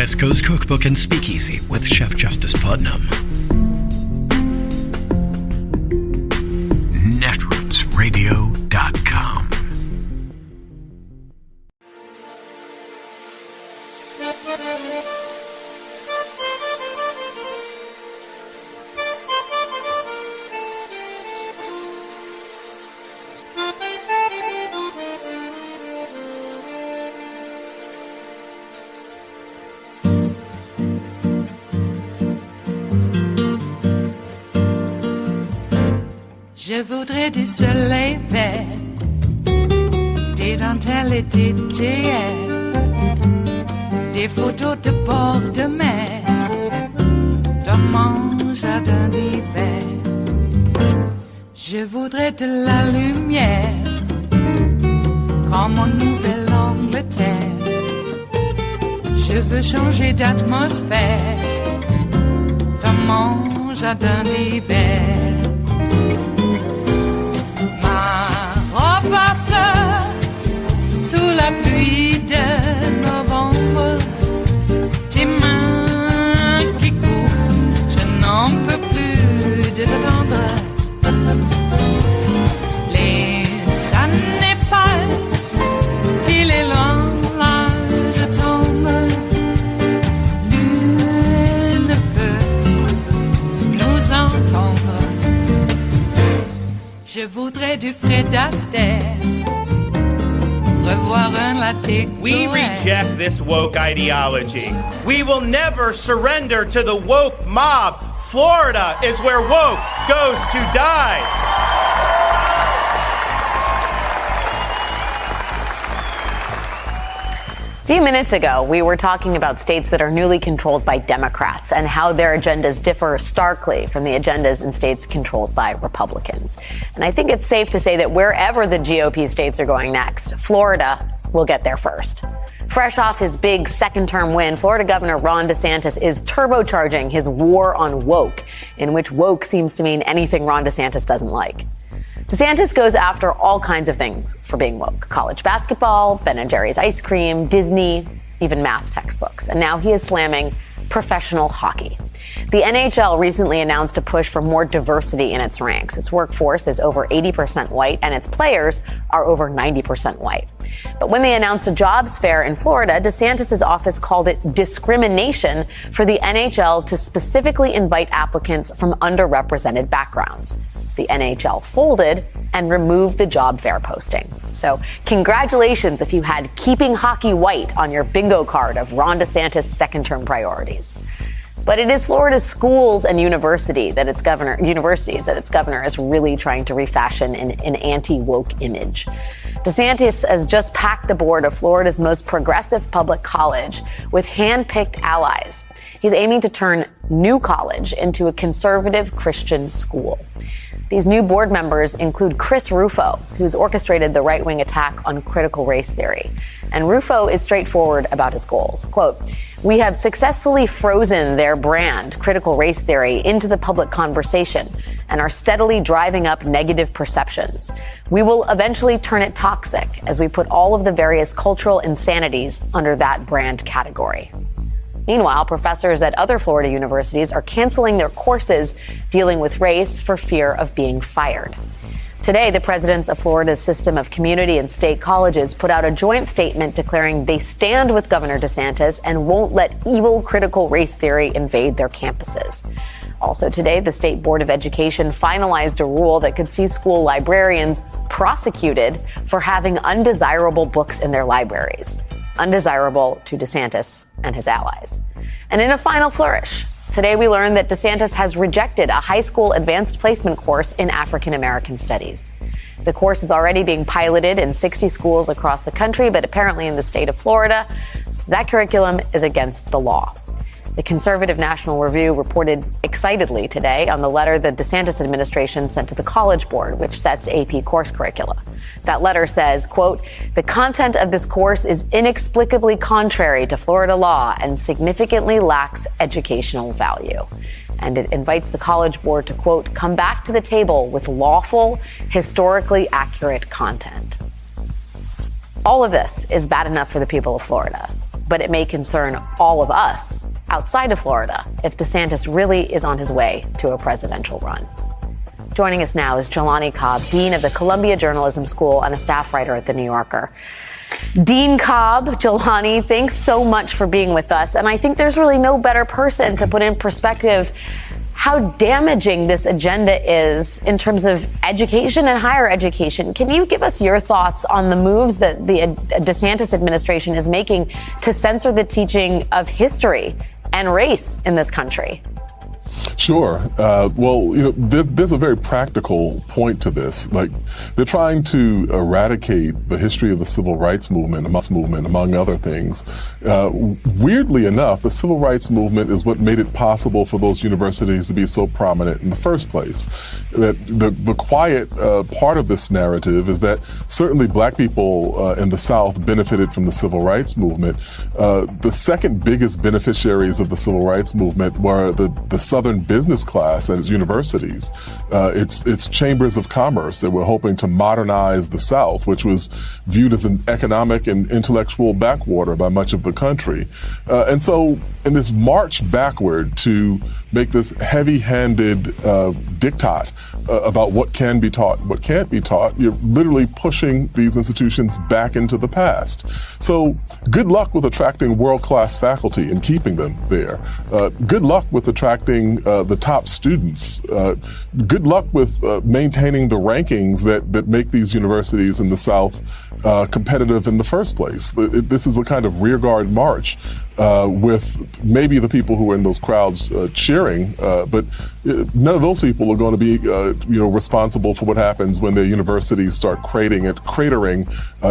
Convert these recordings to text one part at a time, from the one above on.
West Coast Cookbook and Speakeasy with Chef Justice Putnam. Netrootsradio.com. Je voudrais du soleil vert, des dentelles et des théières, des photos de bord de mer, dans mon jardin d'hiver. Je voudrais de la lumière, comme en Nouvelle-Angleterre. Je veux changer d'atmosphère, dans mon jardin d'hiver. Ma fleur sous la pluie de novembre, tes mains qui courent, je n'en peux plus de t'attendre. Les années passent, il est loin, là je tombe. Nul ne peut nous entendre. Je voudrais du Fred Astaire, revoir un latte. We reject this woke ideology. We will never surrender to the woke mob. Florida is where woke goes to die. A few minutes ago, we were talking about states that are newly controlled by Democrats and how their agendas differ starkly from the agendas in states controlled by Republicans. And I think it's safe to say that wherever the GOP states are going next, Florida will get there first. Fresh off his big second-term win, Florida Governor Ron DeSantis is turbocharging his war on woke, in which woke seems to mean anything Ron DeSantis doesn't like. DeSantis goes after all kinds of things for being woke. College basketball, Ben & Jerry's ice cream, Disney, even math textbooks. And now he is slamming professional hockey. The NHL recently announced a push for more diversity in its ranks. Its workforce is over 80% white, and its players are over 90% white. But when they announced a jobs fair in Florida, DeSantis' office called it discrimination for the NHL to specifically invite applicants from underrepresented backgrounds. The NHL folded and removed the job fair posting. So congratulations if you had keeping hockey white on your bingo card of Ron DeSantis' second-term priorities. But it is Florida's schools and universities that its governor is really trying to refashion an anti-woke image. DeSantis has just packed the board of Florida's most progressive public college with hand-picked allies. He's aiming to turn New College into a conservative Christian school. These new board members include Chris Rufo, who's orchestrated the right-wing attack on critical race theory. And Rufo is straightforward about his goals. Quote, "We have successfully frozen their brand, critical race theory, into the public conversation and are steadily driving up negative perceptions. We will eventually turn it toxic as we put all of the various cultural insanities under that brand category." Meanwhile, professors at other Florida universities are canceling their courses dealing with race for fear of being fired. Today, the presidents of Florida's system of community and state colleges put out a joint statement declaring they stand with Governor DeSantis and won't let evil critical race theory invade their campuses. Also today, the State Board of Education finalized a rule that could see school librarians prosecuted for having undesirable books in their libraries. Undesirable to DeSantis and his allies. And in a final flourish, today we learned that DeSantis has rejected a high school advanced placement course in African American studies. The course is already being piloted in 60 schools across the country, but apparently in the state of Florida, that curriculum is against the law. The conservative National Review reported excitedly today on the letter the DeSantis administration sent to the College Board, which sets AP course curricula. That letter says, quote, "The content of this course is inexplicably contrary to Florida law and significantly lacks educational value." And it invites the College Board to, quote, "come back to the table with lawful, historically accurate content." All of this is bad enough for the people of Florida. but it may concern all of us outside of Florida if DeSantis really is on his way to a presidential run. Joining us now is Jelani Cobb, Dean of the Columbia Journalism School and a staff writer at The New Yorker. Dean Cobb, Jelani, thanks so much for being with us. And I think there's really no better person to put in perspective how damaging this agenda is in terms of education and higher education. Can you give us your thoughts on the moves that the DeSantis administration is making to censor the teaching of history and race in this country? Sure. Well, there's a very practical point to this. Like, they're trying to eradicate the history of the civil rights movement, among other things. Weirdly enough, the civil rights movement is what made it possible for those universities to be so prominent in the first place. That the quiet part of this narrative is that certainly black people in the South benefited from the civil rights movement. The second biggest beneficiaries of the civil rights movement were the Southern business class at its universities. It's chambers of commerce that were hoping to modernize the South, which was viewed as an economic and intellectual backwater by much of the country. And so in this march backward to make this heavy-handed diktat about what can be taught and what can't be taught, you're literally pushing these institutions back into the past. So good luck with attracting world-class faculty and keeping them there. Good luck with attracting the top students. Good luck with maintaining the rankings that make these universities in the South competitive in the first place. This is a kind of rearguard march with maybe the people who are in those crowds cheering, but none of those people are going to be responsible for what happens when their universities start cratering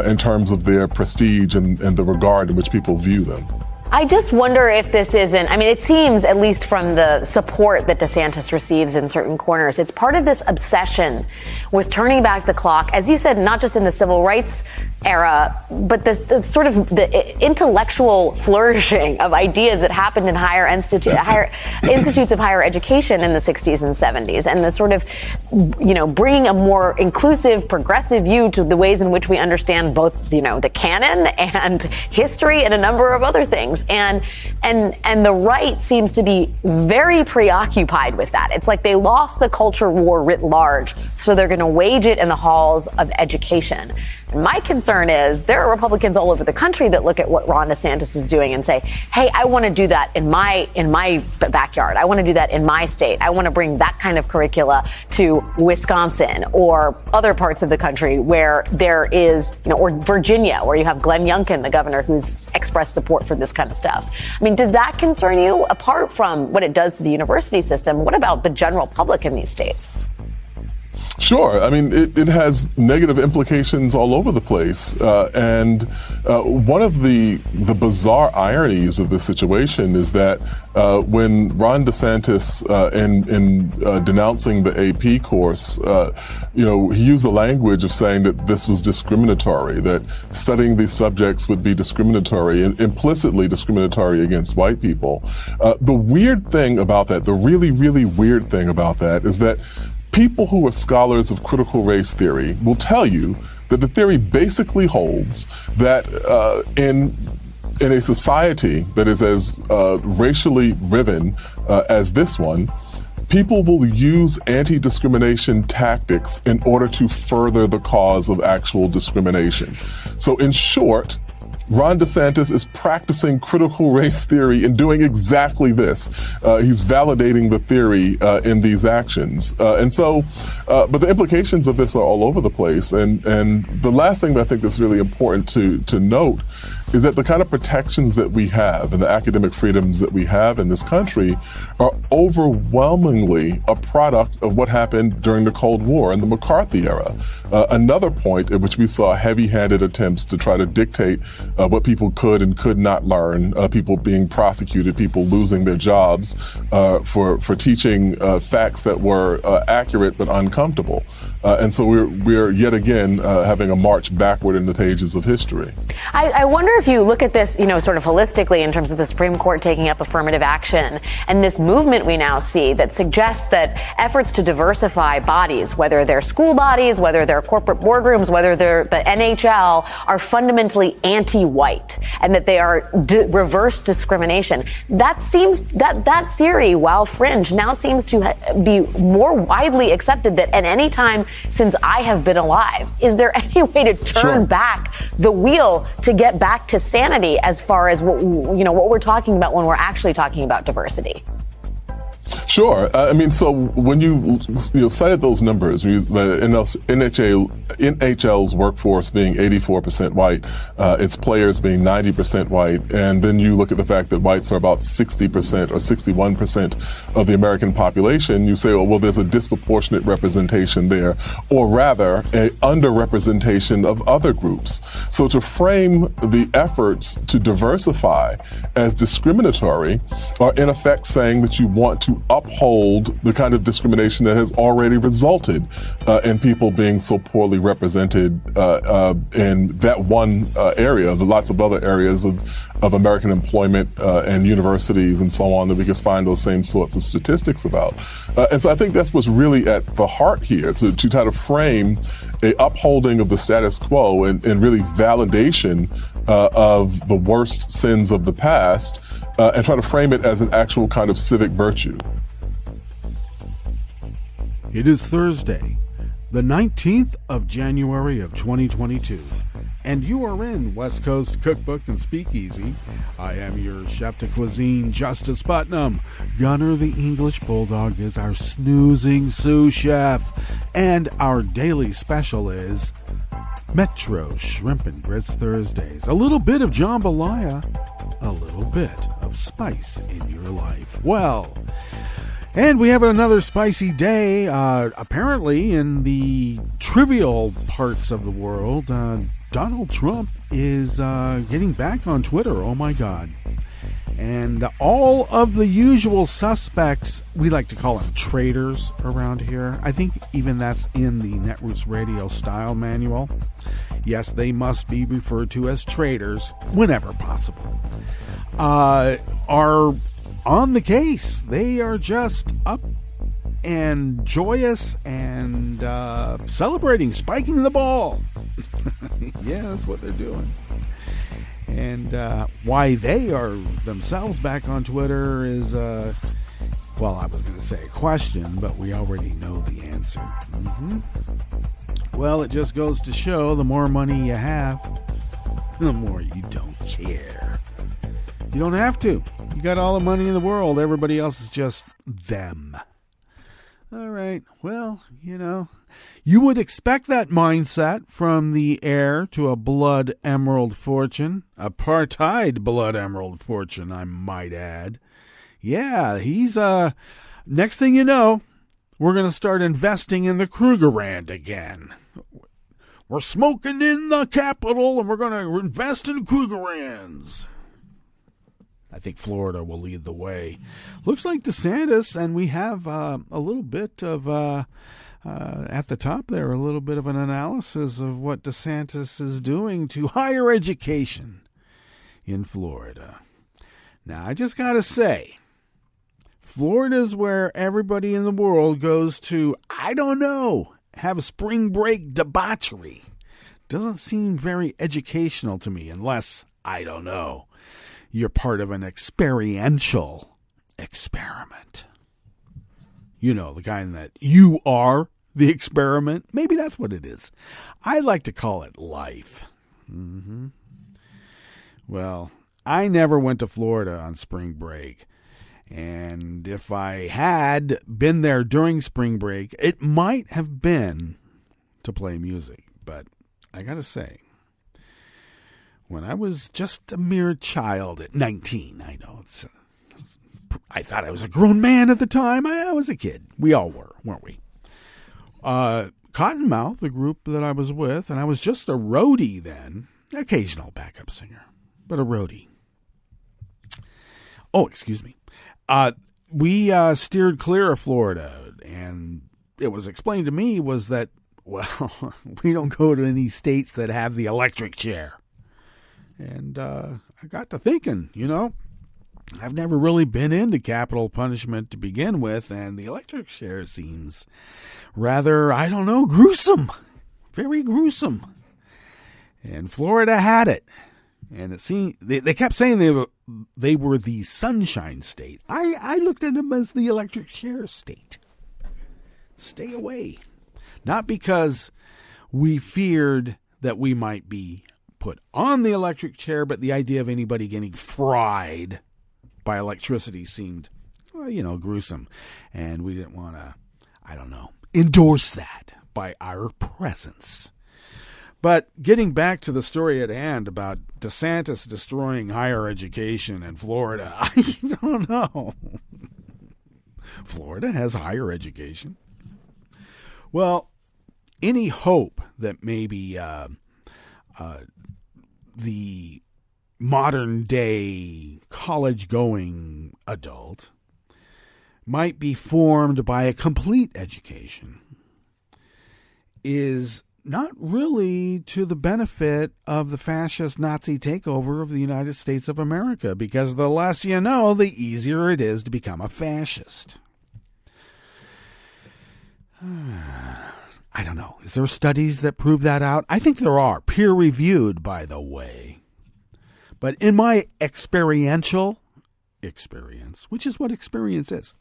in terms of their prestige and the regard in which people view them. I just wonder if this isn't, it seems, at least from the support that DeSantis receives in certain corners, it's part of this obsession with turning back the clock, as you said, not just in the civil rights era, but the sort of the intellectual flourishing of ideas that happened in higher institutes of higher education in the 60s and 70s, and the sort of, bringing a more inclusive, progressive view to the ways in which we understand both, the canon and history and a number of other things. And the right seems to be very preoccupied with that. It's like they lost the culture war writ large, so they're going to wage it in the halls of education. And my concern is there are Republicans all over the country that look at what Ron DeSantis is doing and say, hey, I want to do that in my backyard. I want to do that in my state. I want to bring that kind of curricula to Wisconsin or other parts of the country where there is, or Virginia, where you have Glenn Youngkin, the governor, who's expressed support for this kind of stuff. Does that concern you? Apart from what it does to the university system, what about the general public in these states? Sure. It has negative implications all over the place. And one of the bizarre ironies of this situation is that when Ron DeSantis, in denouncing the AP course, he used the language of saying that this was discriminatory, that studying these subjects would be discriminatory and implicitly discriminatory against white people. The weird thing about that, the really, really weird thing about that is that people who are scholars of critical race theory will tell you that the theory basically holds that in a society that is as racially riven as this one, people will use anti-discrimination tactics in order to further the cause of actual discrimination. So in short, Ron DeSantis is practicing critical race theory and doing exactly this. He's validating the theory in these actions. But the implications of this are all over the place. And the last thing that I think that's really important to note is that the kind of protections that we have and the academic freedoms that we have in this country are overwhelmingly a product of what happened during the Cold War and the McCarthy era. Another point at which we saw heavy-handed attempts to try to dictate what people could and could not learn, people being prosecuted, people losing their jobs for teaching facts that were accurate but uncomfortable. And so we're yet again having a march backward in the pages of history. I wonder wonder if you look at this, sort of holistically in terms of the Supreme Court taking up affirmative action and this movement we now see that suggests that efforts to diversify bodies, whether they're school bodies, whether they're corporate boardrooms, whether they're the NHL, are fundamentally anti-white and that they are reverse discrimination. That theory, while fringe, now seems to be more widely accepted than at any time since I have been alive. Is there any way to turn back the wheel to get back to sanity as far as what we're talking about when we're actually talking about diversity? Sure. So when you cited those numbers, the NHL's workforce being 84% white, its players being 90% white, and then you look at the fact that whites are about 60% or 61% of the American population, you say, well, there's a disproportionate representation there, or rather, a underrepresentation of other groups. So to frame the efforts to diversify as discriminatory are in effect saying that you want to uphold the kind of discrimination that has already resulted in people being so poorly represented in that one area. There are lots of other areas of American employment and universities and so on that we could find those same sorts of statistics about. And so I think that's what's really at the heart here, to try to frame a upholding of the status quo and really validation of the worst sins of the past, and try to frame it as an actual kind of civic virtue. It is Thursday, the 19th of January of 2022, and you are in West Coast Cookbook and Speakeasy. I am your chef de cuisine, Justice Putnam. Gunner the English Bulldog is our snoozing sous chef, and our daily special is Metro Shrimp and Grits Thursdays. A little bit of jambalaya, a little bit of spice in your life. Well, and we have another spicy day. Apparently, in the trivial parts of the world, Donald Trump is getting back on Twitter. Oh, my God. And all of the usual suspects, we like to call them traitors around here. I think even that's in the Netroots Radio style manual. Yes, they must be referred to as traitors whenever possible. Are on the case. They are just up and joyous and celebrating, spiking the ball. Yeah, that's what they're doing. And why they are themselves back on Twitter is, I was going to say a question, but we already know the answer. Well, it just goes to show the more money you have, the more you don't care. You don't have to. You got all the money in the world. Everybody else is just them. All right. Well, you would expect that mindset from the heir to a blood emerald fortune. Apartheid blood emerald fortune, I might add. Yeah, he's, next thing you know, we're going to start investing in the Krugerrand again. We're smoking in the Capitol and we're going to invest in Krugerrands. I think Florida will lead the way. Looks like DeSantis, and we have a little bit of, at the top there, a little bit of an analysis of what DeSantis is doing to higher education in Florida. Now, I just got to say, Florida's where everybody in the world goes to, I don't know, have spring break debauchery. Doesn't seem very educational to me unless, I don't know, you're part of an experiential experiment. The kind that you are the experiment. Maybe that's what it is. I like to call it life. Well, I never went to Florida on spring break. And if I had been there during spring break, it might have been to play music. But I got to say, when I was just a mere child at 19, I know I thought I was a grown man at the time. I was a kid. We all were, weren't we? Cottonmouth, the group that I was with, and I was just a roadie then, occasional backup singer, but a roadie. Oh, excuse me. We steered clear of Florida, and it was explained to me was that, well, we don't go to any states that have the electric chair. And I got to thinking, I've never really been into capital punishment to begin with, and the electric chair seems rather, gruesome. Very gruesome. And Florida had it. And it seemed they kept saying they were the sunshine state. I looked at them as the electric chair state. Stay away. Not because we feared that we might be put on the electric chair, but the idea of anybody getting fried by electricity seemed, gruesome. And we didn't want to, endorse that by our presence. But getting back to the story at hand about DeSantis destroying higher education in Florida, I don't know. Florida has higher education. Well, any hope that maybe the modern-day college-going adult might be formed by a complete education is not really to the benefit of the fascist Nazi takeover of the United States of America, because the less you know, the easier it is to become a fascist. I don't know. Is there studies that prove that out? I think there are. Peer-reviewed, by the way. But in my experiential experience, which is what experience is,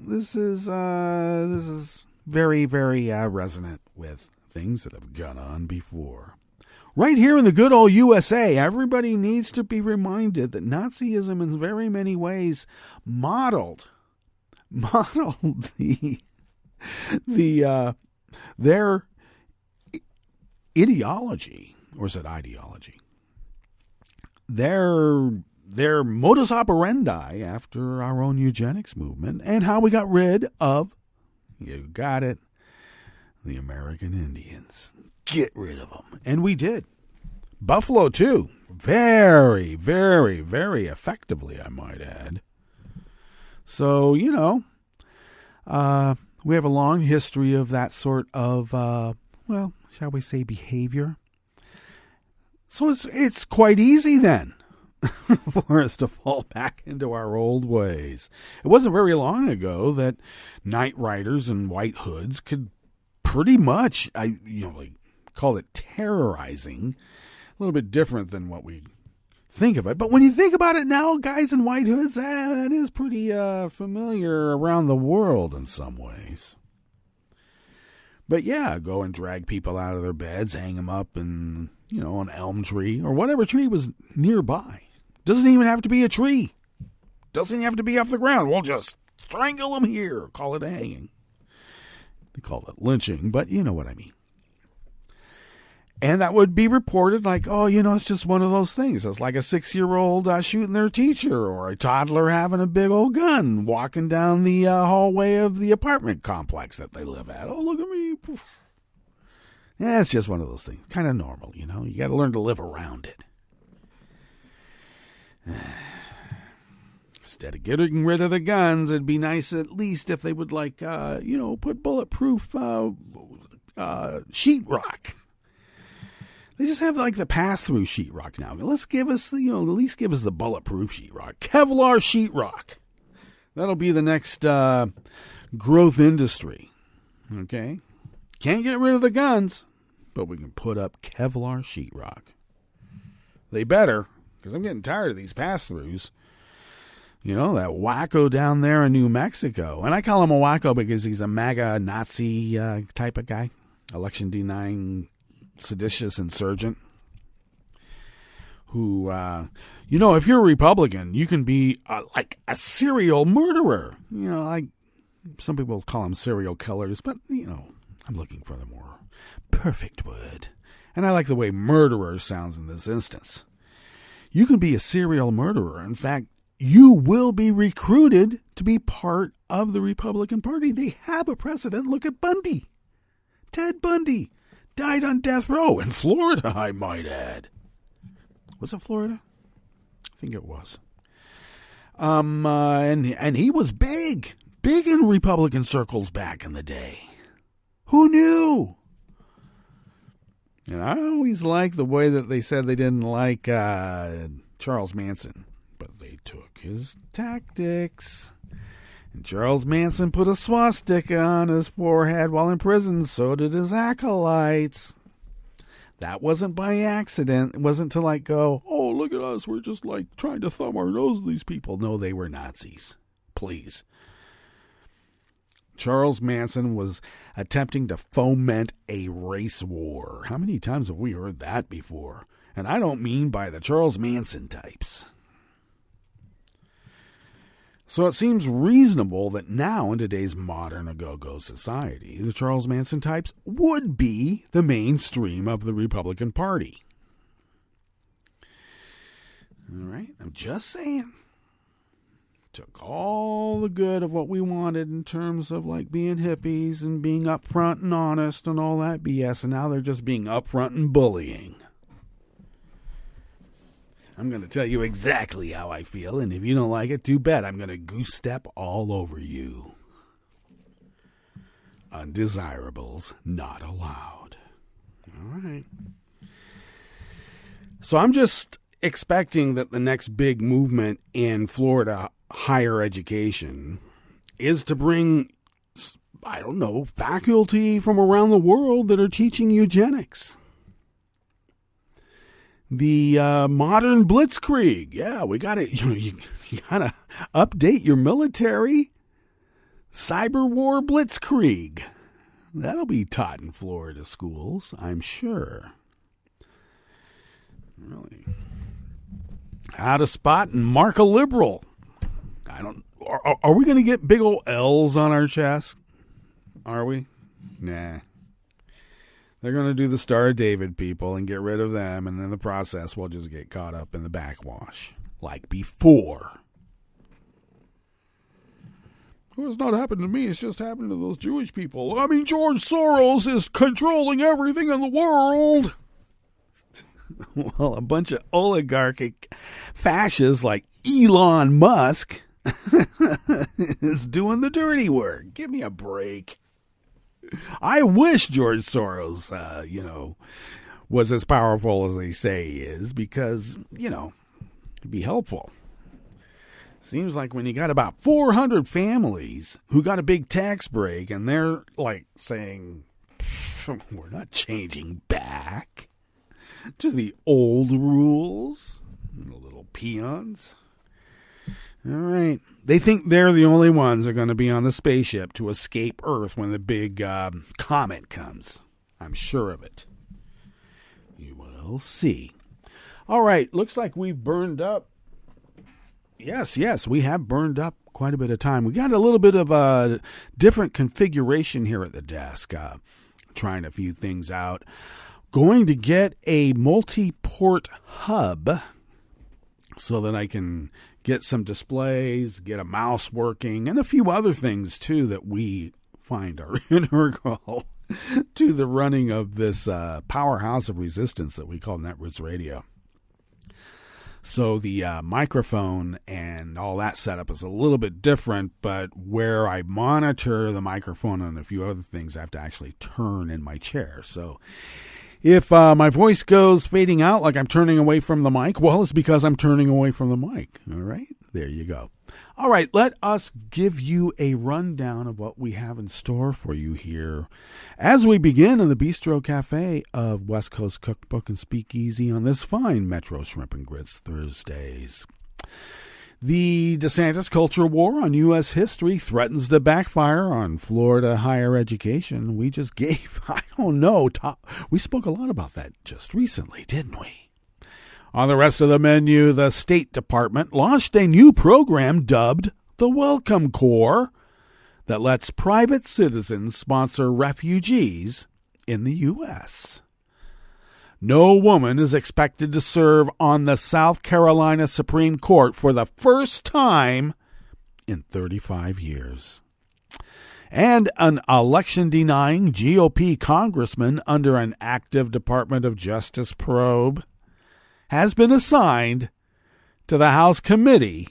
this is very, very resonant with things that have gone on before. Right here in the good old USA, everybody needs to be reminded that Nazism in very many ways modeled their ideology, or is it ideology? Their modus operandi after our own eugenics movement, and how we got rid of, you got it, the American Indians. Get rid of them. And we did. Buffalo, too. Very, very, very effectively, I might add. So, we have a long history of that sort of, shall we say, behavior. So it's quite easy then for us to fall back into our old ways. It wasn't very long ago that night riders and white hoods could pretty much, call it terrorizing, a little bit different than what we think of it. But when you think about it now, guys in white hoods, that is pretty familiar around the world in some ways. But yeah, go and drag people out of their beds, hang them up in, an elm tree or whatever tree was nearby. Doesn't even have to be a tree. Doesn't have to be off the ground. We'll just strangle them here. Call it a hanging. They call it lynching, but you know what I mean. And that would be reported like, it's just one of those things. It's like a 6-year-old shooting their teacher, or a toddler having a big old gun walking down the hallway of the apartment complex that they live at. Oh, look at me. Poof. Yeah, it's just one of those things. Kind of normal, You got to learn to live around it. Instead of getting rid of the guns, it'd be nice at least if they would put bulletproof sheetrock. They just have like the pass-through sheetrock now. Let's give us at least give us the bulletproof sheetrock. Kevlar sheetrock. That'll be the next growth industry. Okay? Can't get rid of the guns, but we can put up Kevlar sheetrock. They better, because I'm getting tired of these pass-throughs. That wacko down there in New Mexico. And I call him a wacko because he's a MAGA Nazi type of guy. Election-denying seditious insurgent who, if you're a Republican, you can be like a serial murderer. Like some people call them serial killers, but, I'm looking for the more perfect word. And I like the way murderer sounds in this instance. You can be a serial murderer. In fact, you will be recruited to be part of the Republican Party. They have a precedent. Look at Bundy. Ted Bundy died on death row in Florida, I might add. Was it Florida? I think it was. And he was big in Republican circles back in the day. Who knew? And I always like the way that they said they didn't like Charles Manson, but they took his tactics. And Charles Manson put a swastika on his forehead while in prison. So did his acolytes. That wasn't by accident. It wasn't to like go, oh, look at us. We're just like trying to thumb our nose at these people. No, they were Nazis. Please. Charles Manson was attempting to foment a race war. How many times have we heard that before? And I don't mean by the Charles Manson types. So it seems reasonable that now in today's modern go-go society, the Charles Manson types would be the mainstream of the Republican Party. All right, I'm just saying. Took all the good of what we wanted in terms of like being hippies and being upfront and honest and all that BS, and now they're just being upfront and bullying. I'm going to tell you exactly how I feel, and if you don't like it, too bad. I'm going to goose step all over you. Undesirables not allowed. All right. So I'm just expecting that the next big movement in Florida higher education is to bring, I don't know, faculty from around the world that are teaching eugenics. The modern blitzkrieg. Yeah, we got to, you got to update your military. Cyber war blitzkrieg. That'll be taught in Florida schools, I'm sure. Really. How to spot and mark a liberal. Are we going to get big old L's on our chest? Are we? Nah. They're going to do the Star of David people and get rid of them, and in the process, we'll just get caught up in the backwash like before. Well, it's not happened to me. It's just happened to those Jewish people. I mean, George Soros is controlling everything in the world. Well, a bunch of oligarchic fascists like Elon Musk is doing the dirty work. Give me a break. I wish George Soros, was as powerful as they say he is because, it'd be helpful. Seems like when you got about 400 families who got a big tax break and they're like saying, we're not changing back to the old rules, the little peons. All right. They think they're the only ones that are going to be on the spaceship to escape Earth when the big comet comes. I'm sure of it. You will see. All right. Looks like we've burned up. Yes, we have burned up quite a bit of time. We got a little bit of a different configuration here at the desk. Trying a few things out. Going to get a multi-port hub so that I can get some displays, get a mouse working, and a few other things, too, that we find are integral to the running of this powerhouse of resistance that we call Netroots Radio. So the microphone and all that setup is a little bit different, but where I monitor the microphone and a few other things, I have to actually turn in my chair. So if my voice goes fading out like I'm turning away from the mic, well, it's because I'm turning away from the mic. All right, there you go. All right, let us give you a rundown of what we have in store for you here as we begin in the Bistro Cafe of West Coast Cookbook and Speakeasy on this fine Metro Shrimp and Grits Thursdays. The DeSantis culture war on U.S. history threatens to backfire on Florida higher education. We just gave, we spoke a lot about that just recently, didn't we? On the rest of the menu, the State Department launched a new program dubbed the Welcome Corps that lets private citizens sponsor refugees in the U.S. No woman is expected to serve on the South Carolina Supreme Court for the first time in 35 years. And an election-denying GOP congressman under an active Department of Justice probe has been assigned to the House committee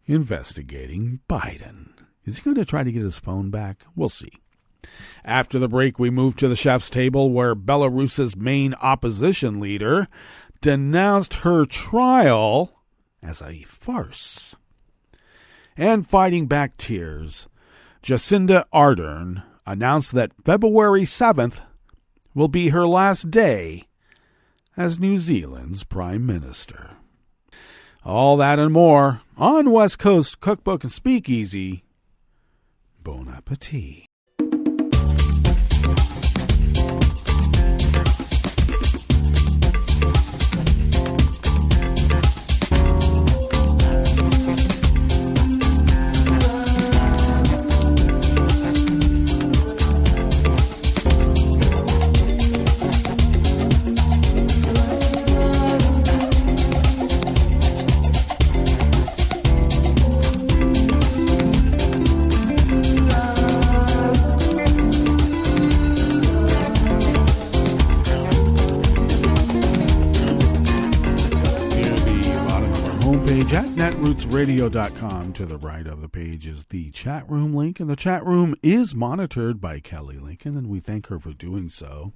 investigating Biden. Is he going to try to get his phone back? We'll see. After the break, we move to the chef's table where Belarus's main opposition leader denounced her trial as a farce. And fighting back tears, Jacinda Ardern announced that February 7th will be her last day as New Zealand's Prime Minister. All that and more on West Coast Cookbook and Speakeasy. Bon appetit. At netrootsradio.com, to the right of the page is the chat room link, and the chat room is monitored by Kelly Lincoln, and we thank her for doing so.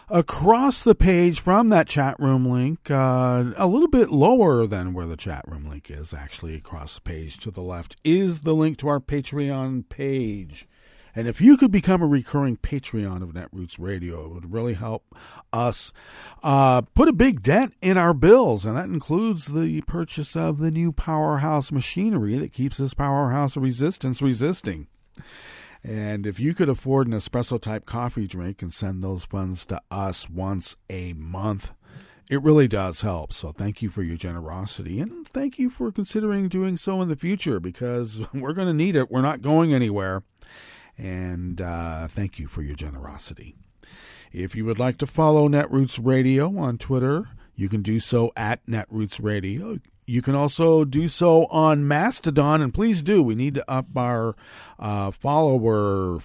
Across the page from that chat room link, a little bit lower than where the chat room link is, actually across the page to the left, is the link to our Patreon page. And if you could become a recurring Patreon of Netroots Radio, it would really help us put a big dent in our bills. And that includes the purchase of the new powerhouse machinery that keeps this powerhouse of resistance resisting. And if you could afford an espresso-type coffee drink and send those funds to us once a month, it really does help. So thank you for your generosity. And thank you for considering doing so in the future, because we're going to need it. We're not going anywhere. And thank you for your generosity. If you would like to follow Netroots Radio on Twitter, you can do so at Netroots Radio. You can also do so on Mastodon, and please do. We need to up our follower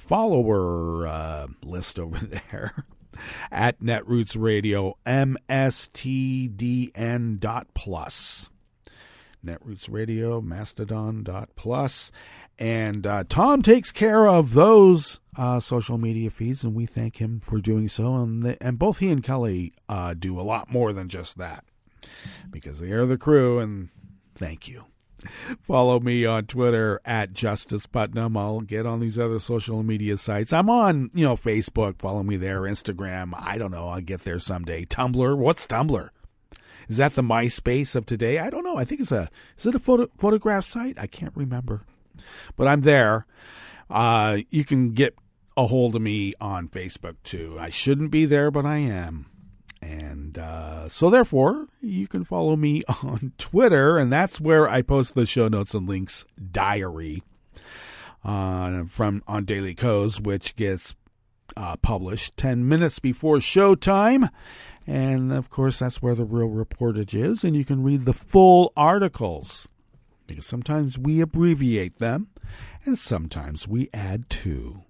list over there at Netroots Radio, mstdn.plus. Netroots Radio, Mastodon.plus. And Tom takes care of those social media feeds, and we thank him for doing so. And both he and Kelly do a lot more than just that, because they are the crew, and thank you. Follow me on Twitter at Justice Putnam. I'll get on these other social media sites. I'm on, Facebook. Follow me there. Instagram. I don't know. I'll get there someday. Tumblr. What's Tumblr? Is that the MySpace of today? I don't know. I think is it a photograph site? I can't remember. But I'm there. You can get a hold of me on Facebook, too. I shouldn't be there, but I am. And so, therefore, you can follow me on Twitter, and that's where I post the show notes and links diary on Daily Co's, which gets published 10 minutes before showtime. And, of course, that's where the real reportage is, and you can read the full articles, because sometimes we abbreviate them, and sometimes we add to.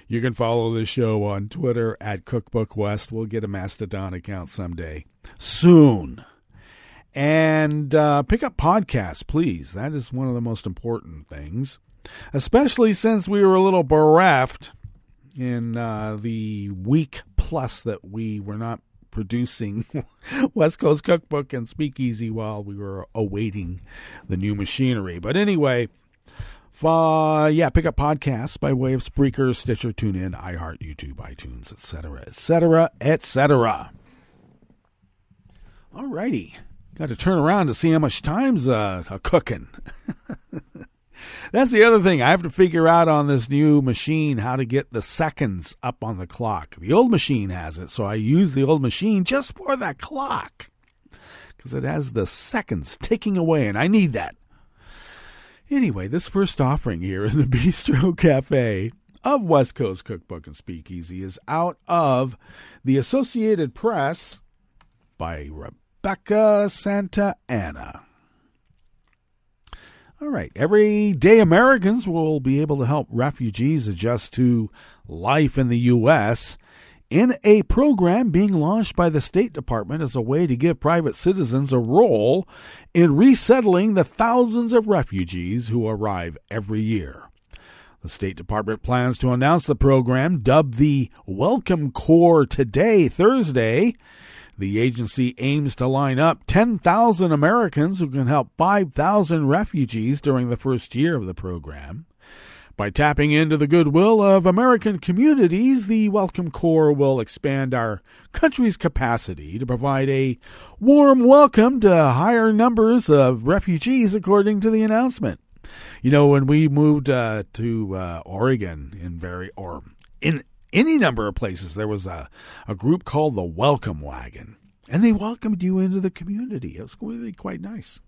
You can follow the show on Twitter at Cookbook West. We'll get a Mastodon account someday. Soon. And pick up podcasts, please. That is one of the most important things, especially since we were a little bereft in the week plus that we were not producing West Coast Cookbook and Speakeasy while we were awaiting the new machinery. But anyway, pick up podcasts by way of Spreaker, Stitcher, TuneIn, iHeart, YouTube, iTunes, etc., etc., etc. All righty. Got to turn around to see how much time's cooking. That's the other thing. I have to figure out on this new machine how to get the seconds up on the clock. The old machine has it, so I use the old machine just for that clock, because it has the seconds ticking away, and I need that. Anyway, this first offering here in the Bistro Cafe of West Coast Cookbook and Speakeasy is out of the Associated Press by Rebecca Santa Anna. All right. Everyday Americans will be able to help refugees adjust to life in the U.S. in a program being launched by the State Department as a way to give private citizens a role in resettling the thousands of refugees who arrive every year. The State Department plans to announce the program, dubbed the Welcome Corps, today, Thursday. The agency aims to line up 10,000 Americans who can help 5,000 refugees during the first year of the program. By tapping into the goodwill of American communities, the Welcome Corps will expand our country's capacity to provide a warm welcome to higher numbers of refugees, according to the announcement. You know, when we moved to Oregon, in any number of places, there was a group called the Welcome Wagon, and they welcomed you into the community. It was really quite nice.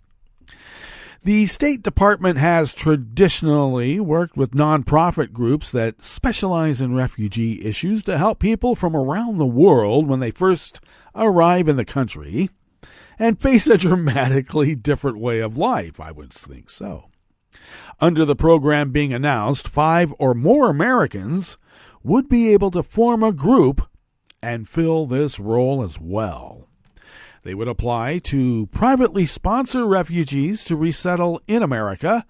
The State Department has traditionally worked with nonprofit groups that specialize in refugee issues to help people from around the world when they first arrive in the country and face a dramatically different way of life. I would think so. Under the program being announced, 5 or more Americans would be able to form a group and fill this role as well. They would apply to privately sponsor refugees to resettle in America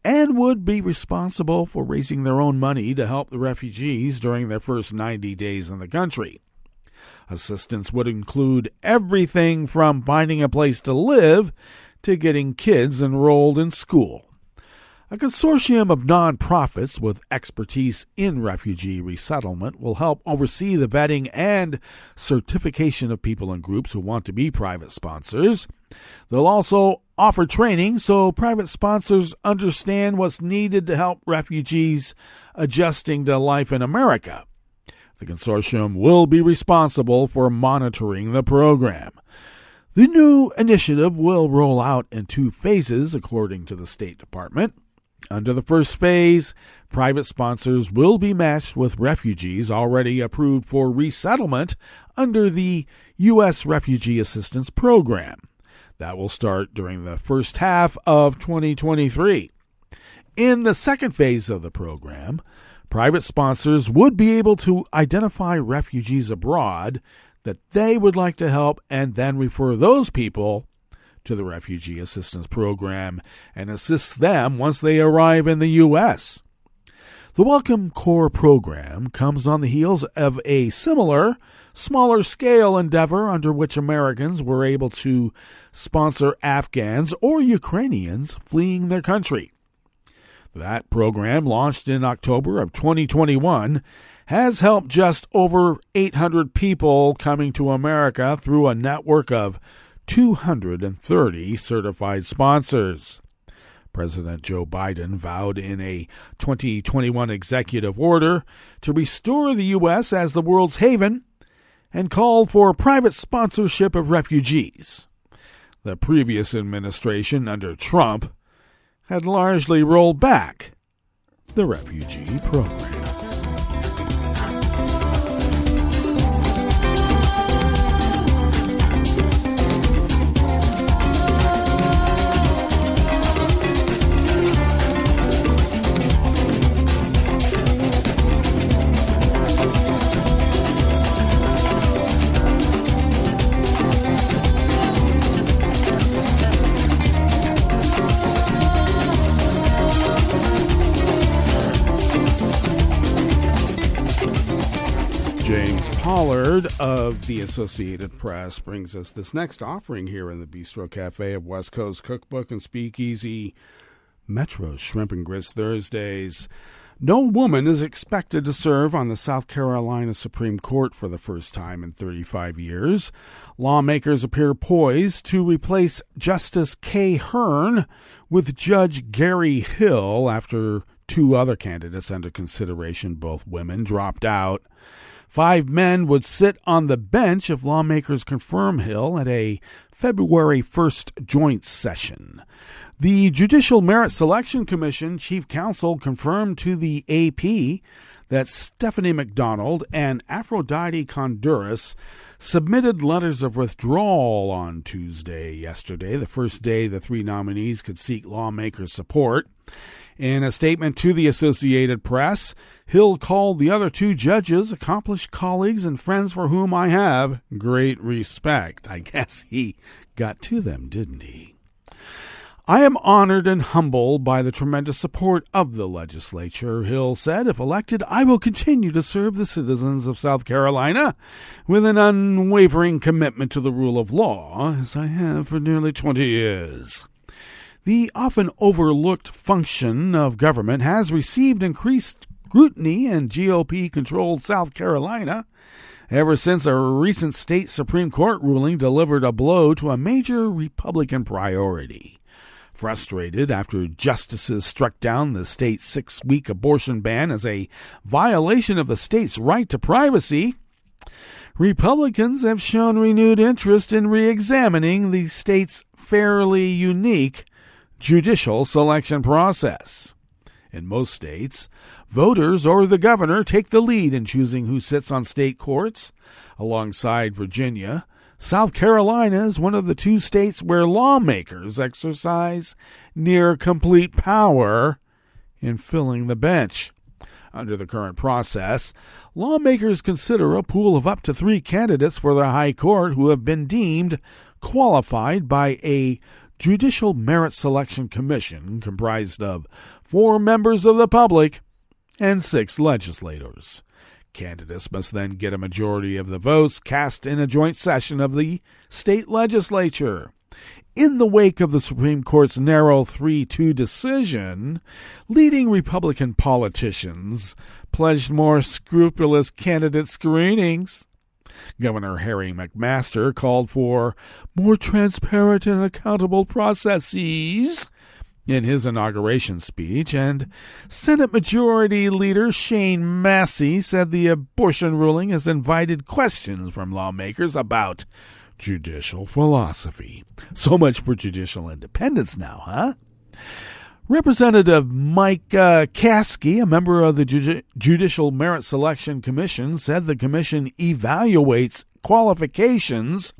and would be responsible for raising their own money to help the refugees during their first 90 days in the country. Assistance would include everything from finding a place to live to getting kids enrolled in school. A consortium of nonprofits with expertise in refugee resettlement will help oversee the vetting and certification of people and groups who want to be private sponsors. They'll also offer training so private sponsors understand what's needed to help refugees adjusting to life in America. The consortium will be responsible for monitoring the program. The new initiative will roll out in 2 phases, according to the State Department. Under the first phase, private sponsors will be matched with refugees already approved for resettlement under the U.S. Refugee Assistance Program. That will start during the first half of 2023. In the second phase of the program, private sponsors would be able to identify refugees abroad that they would like to help and then refer those people to the Refugee Assistance Program and assist them once they arrive in the U.S. The Welcome Corps program comes on the heels of a similar, smaller-scale endeavor under which Americans were able to sponsor Afghans or Ukrainians fleeing their country. That program, launched in October of 2021, has helped just over 800 people coming to America through a network of 230 certified sponsors. President Joe Biden vowed in a 2021 executive order to restore the U.S. as the world's haven and called for private sponsorship of refugees. The previous administration under Trump had largely rolled back the refugee program. Pollard of the Associated Press brings us this next offering here in the Bistro Cafe of West Coast Cookbook and Speakeasy. Metro's Shrimp and Grits Thursdays. No woman is expected to serve on the South Carolina Supreme Court for the first time in 35 years. Lawmakers appear poised to replace Justice Kay Hearn with Judge Gary Hill after 2 other candidates under consideration, both women, dropped out. 5 men would sit on the bench if lawmakers confirm Hill at a February 1st joint session. The Judicial Merit Selection Commission chief counsel confirmed to the AP that Stephanie McDonald and Aphrodite Conduras submitted letters of withdrawal on yesterday, the first day the 3 nominees could seek lawmaker support. In a statement to the Associated Press, Hill called the other 2 judges accomplished colleagues and friends for whom I have great respect. I guess he got to them, didn't he? I am honored and humbled by the tremendous support of the legislature, Hill said. If elected, I will continue to serve the citizens of South Carolina with an unwavering commitment to the rule of law, as I have for nearly 20 years. The often overlooked function of government has received increased scrutiny in GOP-controlled South Carolina ever since a recent state Supreme Court ruling delivered a blow to a major Republican priority. Frustrated after justices struck down the state's 6-week abortion ban as a violation of the state's right to privacy, Republicans have shown renewed interest in re-examining the state's fairly unique judicial selection process. In most states, voters or the governor take the lead in choosing who sits on state courts. Alongside Virginia, South Carolina is one of the 2 states where lawmakers exercise near complete power in filling the bench. Under the current process, lawmakers consider a pool of up to 3 candidates for the High Court who have been deemed qualified by a Judicial Merit Selection Commission comprised of 4 members of the public and 6 legislators. Candidates must then get a majority of the votes cast in a joint session of the state legislature. In the wake of the Supreme Court's narrow 3-2 decision, leading Republican politicians pledged more scrupulous candidate screenings. Governor Harry McMaster called for more transparent and accountable processes in his inauguration speech, and Senate Majority Leader Shane Massey said the abortion ruling has invited questions from lawmakers about judicial philosophy. So much for judicial independence now, huh? Representative Mike Caskey, a member of the Judicial Merit Selection Commission, said the commission evaluates qualifications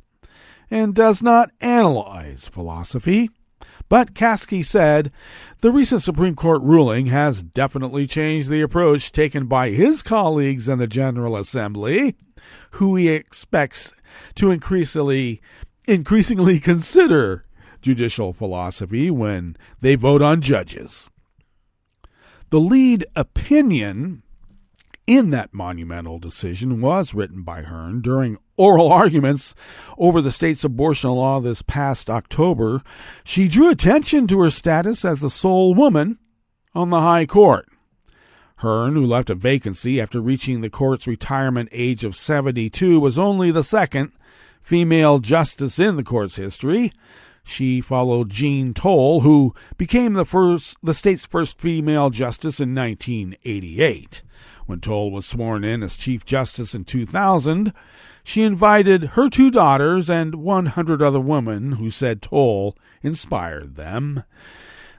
and does not analyze philosophy. But Caskey said the recent Supreme Court ruling has definitely changed the approach taken by his colleagues in the General Assembly, who he expects to increasingly consider judicial philosophy when they vote on judges. The lead opinion in that monumental decision was written by Hearn during oral arguments over the state's abortion law this past October. She drew attention to her status as the sole woman on the High Court. Hearn, who left a vacancy after reaching the court's retirement age of 72, was only the second female justice in the court's history. She followed Jean Toll, who became the state's first female justice in 1988. When Toll was sworn in as Chief Justice in 2000, she invited her 2 daughters and 100 other women who said Toll inspired them.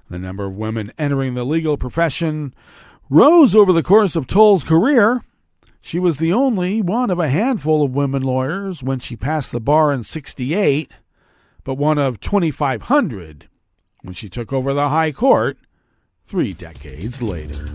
The number of women entering the legal profession rose over the course of Toll's career. She was the only one of a handful of women lawyers when she passed the bar in 1968, but one of 2,500 when she took over the High Court 3 decades later.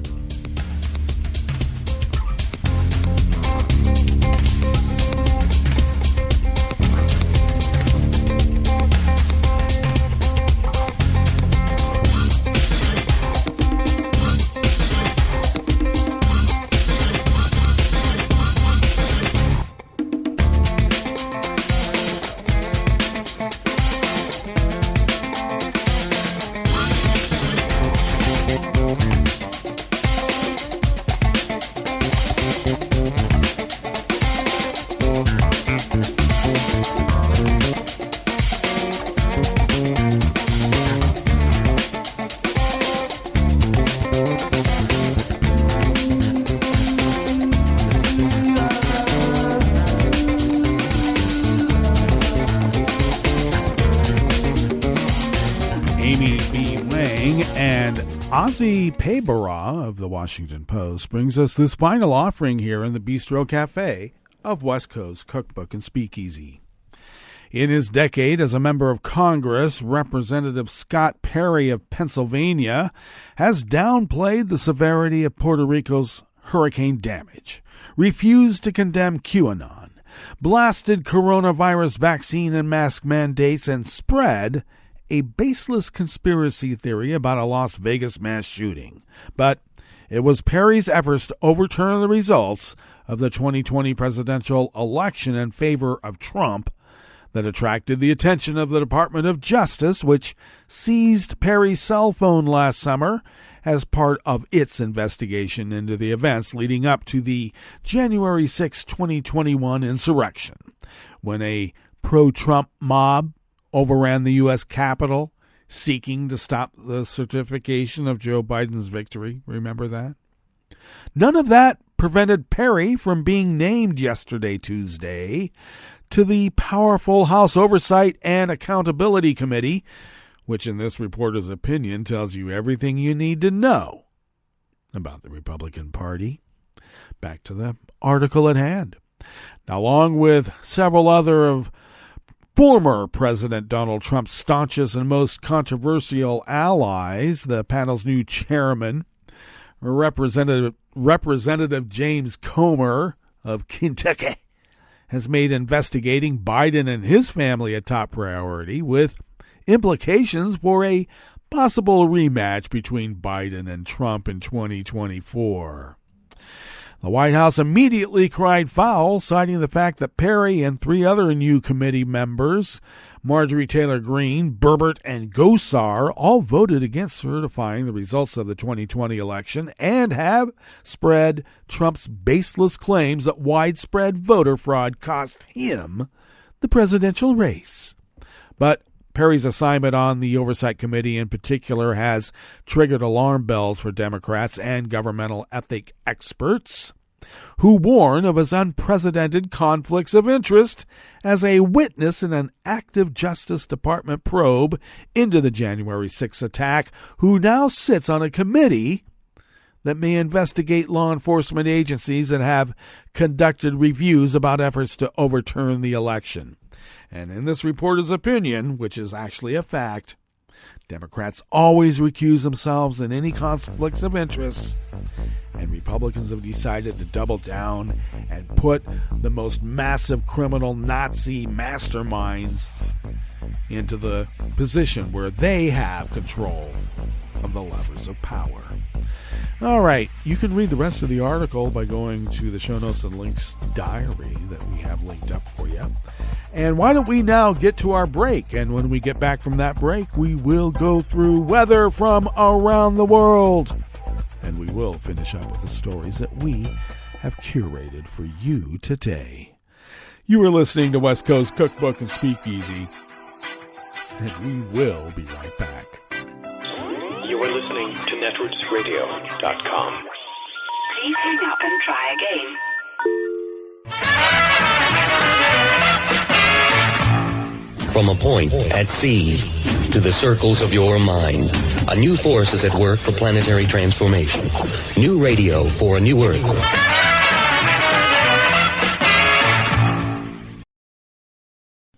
Ozzy Pabara of the Washington Post brings us this final offering here in the Bistro Cafe of West Coast Cookbook and Speakeasy. In his decade as a member of Congress, Representative Scott Perry of Pennsylvania has downplayed the severity of Puerto Rico's hurricane damage, refused to condemn QAnon, blasted coronavirus vaccine and mask mandates, and spread a baseless conspiracy theory about a Las Vegas mass shooting. But it was Perry's efforts to overturn the results of the 2020 presidential election in favor of Trump that attracted the attention of the Department of Justice, which seized Perry's cell phone last summer as part of its investigation into the events leading up to the January 6, 2021 insurrection, when a pro-Trump mob overran the U.S. Capitol seeking to stop the certification of Joe Biden's victory. Remember that? None of that prevented Perry from being named yesterday, Tuesday, to the powerful House Oversight and Accountability Committee, which in this reporter's opinion tells you everything you need to know about the Republican Party. Back to the article at hand. Now, along with several other of former President Donald Trump's staunchest and most controversial allies, the panel's new chairman, Representative James Comer of Kentucky, has made investigating Biden and his family a top priority, with implications for a possible rematch between Biden and Trump in 2024. The White House immediately cried foul, citing the fact that Perry and three other new committee members, Marjorie Taylor Greene, Burbert, and Gosar, all voted against certifying the results of the 2020 election and have spread Trump's baseless claims that widespread voter fraud cost him the presidential race. But Perry's assignment on the Oversight Committee in particular has triggered alarm bells for Democrats and governmental ethic experts, who warn of his unprecedented conflicts of interest as a witness in an active Justice Department probe into the January 6th attack, who now sits on a committee that may investigate law enforcement agencies that have conducted reviews about efforts to overturn the election. And in this reporter's opinion, which is actually a fact, Democrats always recuse themselves in any conflicts of interest, and Republicans have decided to double down and put the most massive criminal Nazi masterminds into the position where they have control of the levers of power. All right, you can read the rest of the article by going to the show notes and links diary that we have linked up for you. And why don't we now get to our break? And when we get back from that break, we will go through weather from around the world. And we will finish up with the stories that we have curated for you today. You are listening to West Coast Cookbook and Speakeasy. And we will be right back. You are listening to netrootsradio.com. Please hang up and try again. From a point at sea to the circles of your mind, a new force is at work for planetary transformation. New radio for a new Earth.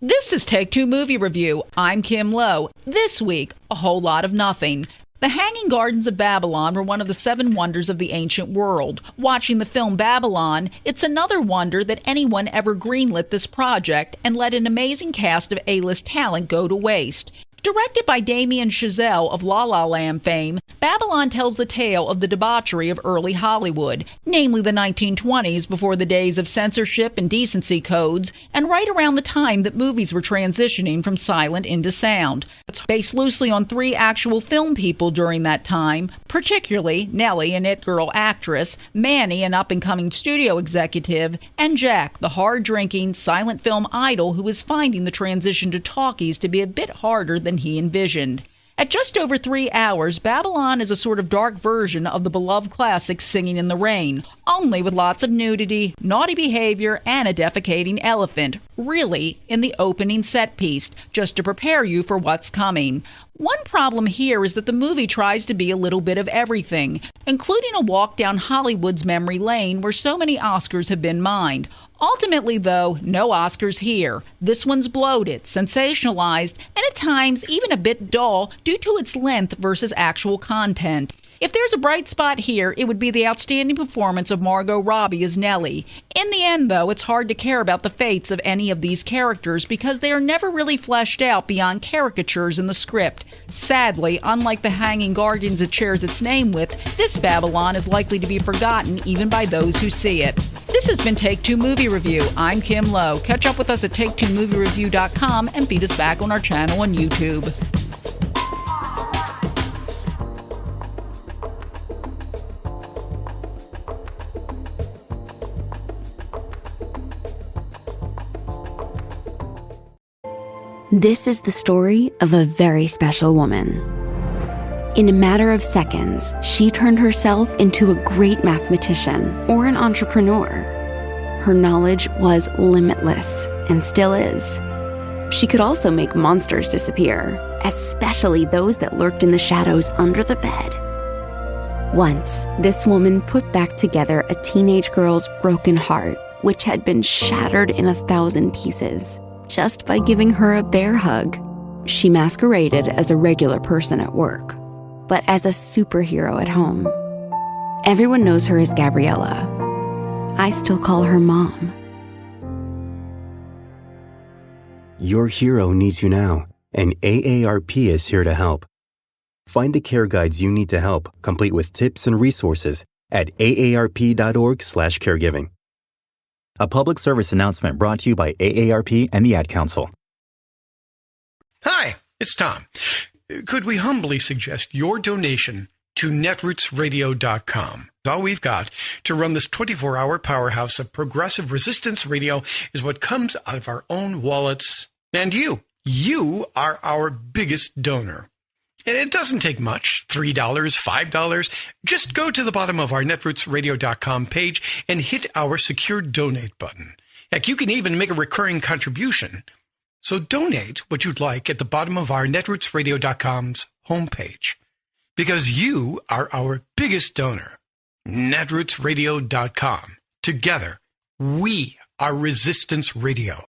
This is Take Two Movie Review. I'm Kim Lowe. This week, a whole lot of nothing. The Hanging Gardens of Babylon were one of the 7 wonders of the ancient world. Watching the film Babylon, it's another wonder that anyone ever greenlit this project and let an amazing cast of A-list talent go to waste. Directed by Damien Chazelle of La La Land fame, Babylon tells the tale of the debauchery of early Hollywood, namely the 1920s before the days of censorship and decency codes, and right around the time that movies were transitioning from silent into sound. It's based loosely on 3 actual film people during that time, particularly Nellie, an it-girl actress, Manny, an up-and-coming studio executive, and Jack, the hard-drinking, silent film idol who is finding the transition to talkies to be a bit harder than he envisioned. At just over 3 hours, Babylon is a sort of dark version of the beloved classic Singing in the Rain, only with lots of nudity, naughty behavior, and a defecating elephant, really, in the opening set piece, just to prepare you for what's coming. One problem here is that the movie tries to be a little bit of everything, including a walk down Hollywood's memory lane where so many Oscars have been mined. Ultimately, though, no Oscars here. This one's bloated, sensationalized, and at times even a bit dull due to its length versus actual content. If there's a bright spot here, it would be the outstanding performance of Margot Robbie as Nellie. In the end, though, it's hard to care about the fates of any of these characters because they are never really fleshed out beyond caricatures in the script. Sadly, unlike the Hanging Gardens it shares its name with, this Babylon is likely to be forgotten even by those who see it. This has been Take Two Movie Review. I'm Kim Lowe. Catch up with us at TakeTwoMovieReview.com and feed us back on our channel on YouTube. This is the story of a very special woman. In a matter of seconds, she turned herself into a great mathematician or an entrepreneur. Her knowledge was limitless and still is. She could also make monsters disappear, especially those that lurked in the shadows under the bed. Once, this woman put back together a teenage girl's broken heart, which had been shattered in 1,000 pieces, just by giving her a bear hug. She masqueraded as a regular person at work, but as a superhero at home. Everyone knows her as Gabriella. I still call her Mom. Your hero needs you now, and AARP is here to help. Find the care guides you need to help, complete with tips and resources at aarp.org/caregiving. A public service announcement brought to you by AARP and the Ad Council. Hi, it's Tom. Could we humbly suggest your donation to netrootsradio.com? All we've got to run this 24-hour powerhouse of progressive resistance radio is what comes out of our own wallets. And you are our biggest donor. And it doesn't take much, $3, $5. Just go to the bottom of our netrootsradio.com page and hit our secure donate button. Heck, you can even make a recurring contribution. So donate what you'd like at the bottom of our netrootsradio.com's homepage. Because you are our biggest donor. netrootsradio.com. Together, we are Resistance Radio.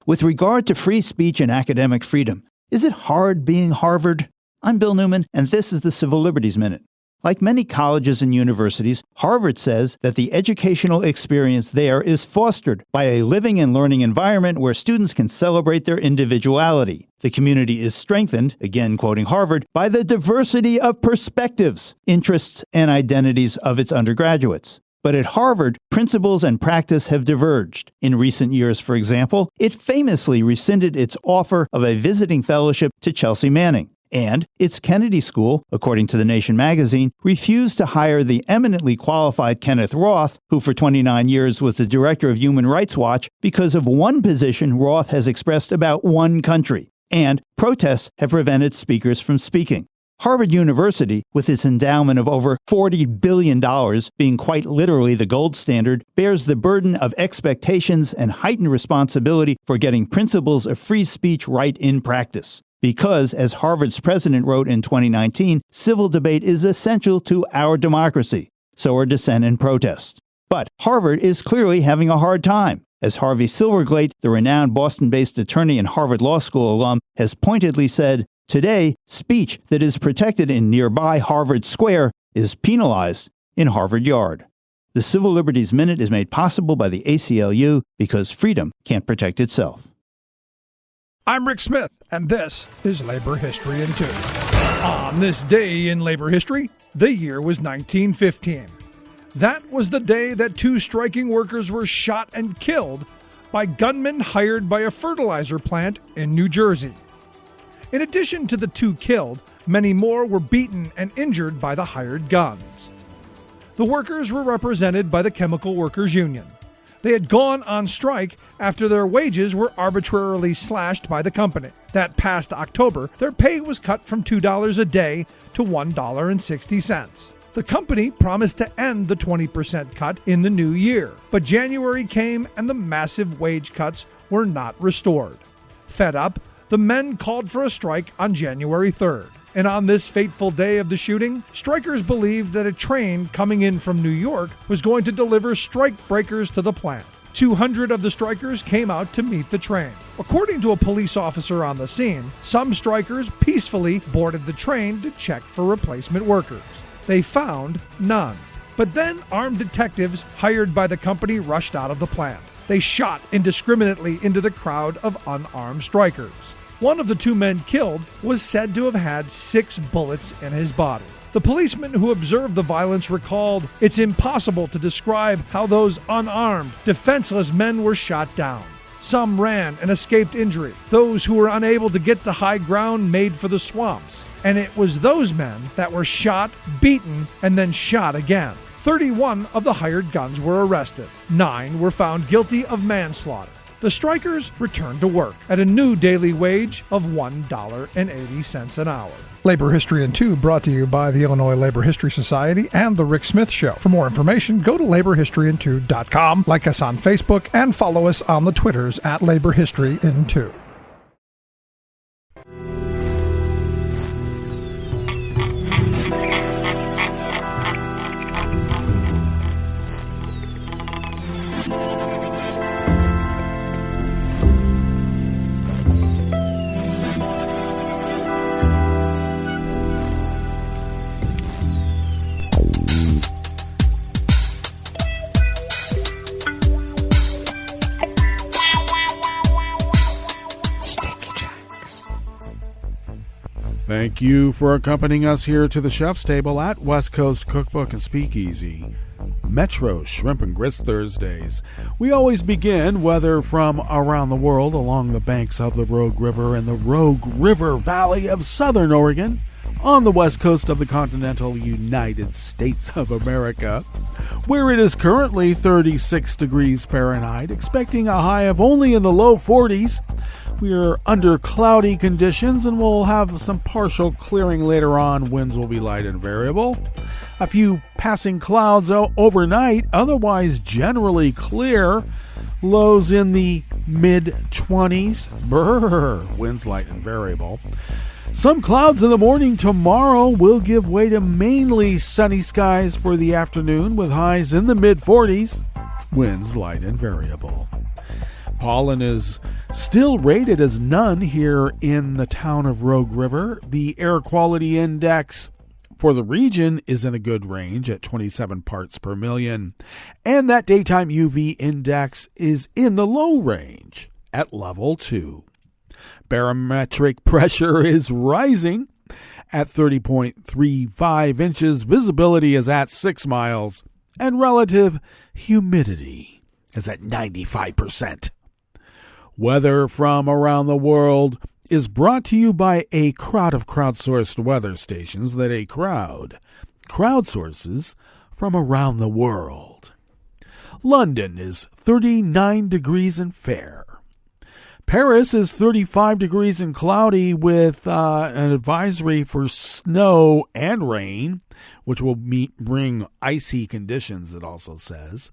With regard to free speech and academic freedom, is it hard being Harvard? I'm Bill Newman, and this is the Civil Liberties Minute. Like many colleges and universities, Harvard says that the educational experience there is fostered by a living and learning environment where students can celebrate their individuality. The community is strengthened, again quoting Harvard, by the diversity of perspectives, interests, and identities of its undergraduates. But at Harvard, principles and practice have diverged. In recent years, for example, it famously rescinded its offer of a visiting fellowship to Chelsea Manning. And its Kennedy School, according to The Nation magazine, refused to hire the eminently qualified Kenneth Roth, who for 29 years was the director of Human Rights Watch, because of one position Roth has expressed about one country. And protests have prevented speakers from speaking. Harvard University, with its endowment of over $40 billion, being quite literally the gold standard, bears the burden of expectations and heightened responsibility for getting principles of free speech right in practice. Because, as Harvard's president wrote in 2019, civil debate is essential to our democracy. So are dissent and protest. But Harvard is clearly having a hard time. As Harvey Silverglate, the renowned Boston-based attorney and Harvard Law School alum, has pointedly said, today, speech that is protected in nearby Harvard Square is penalized in Harvard Yard. The Civil Liberties Minute is made possible by the ACLU because freedom can't protect itself. I'm Rick Smith, and this is Labor History in 2. On this day in labor history, the year was 1915. That was the day that 2 striking workers were shot and killed by gunmen hired by a fertilizer plant in New Jersey. In addition to the 2 killed, many more were beaten and injured by the hired guns. The workers were represented by the Chemical Workers Union. They had gone on strike after their wages were arbitrarily slashed by the company. That past October, their pay was cut from $2 a day to $1.60. The company promised to end the 20% cut in the new year, but January came and the massive wage cuts were not restored. Fed up, the men called for a strike on January 3rd. And on this fateful day of the shooting, strikers believed that a train coming in from New York was going to deliver strike breakers to the plant. 200 of the strikers came out to meet the train. According to a police officer on the scene, some strikers peacefully boarded the train to check for replacement workers. They found none. But then armed detectives hired by the company rushed out of the plant. They shot indiscriminately into the crowd of unarmed strikers. One of the 2 men killed was said to have had 6 bullets in his body. The policeman who observed the violence recalled, "It's impossible to describe how those unarmed, defenseless men were shot down. Some ran and escaped injury. Those who were unable to get to high ground made for the swamps. And it was those men that were shot, beaten, and then shot again." 31 of the hired guns were arrested. 9 were found guilty of manslaughter. The strikers returned to work at a new daily wage of $1.80 an hour. Labor History in 2 brought to you by the Illinois Labor History Society and The Rick Smith Show. For more information, go to laborhistoryin2.com, like us on Facebook, and follow us on the Twitters at Labor History in 2. Thank you for accompanying us here to the chef's table at West Coast Cookbook and Speakeasy. Metro Shrimp and Grits Thursdays. We always begin, whether from around the world, along the banks of the Rogue River and the Rogue River Valley of Southern Oregon, on the west coast of the continental United States of America, where it is currently 36 degrees Fahrenheit, expecting a high of only in the low 40s. We are under cloudy conditions and we'll have some partial clearing later on. Winds will be light and variable. A few passing clouds overnight, otherwise generally clear. Lows in the mid-20s. Winds light and variable. Some clouds in the morning tomorrow will give way to mainly sunny skies for the afternoon with highs in the mid-40s. Winds light and variable. Pollen is still rated as none here in the town of Rogue River. The air quality index for the region is in a good range at 27 parts per million. And that daytime UV index is in the low range at level 2. Barometric pressure is rising at 30.35 inches. Visibility is at 6 miles. And relative humidity is at 95%. Weather from around the world is brought to you by a crowd of crowdsourced weather stations that a crowd crowdsources from around the world. London is 39 degrees and fair. Paris is 35 degrees and cloudy with an advisory for snow and rain, which will bring icy conditions, it also says.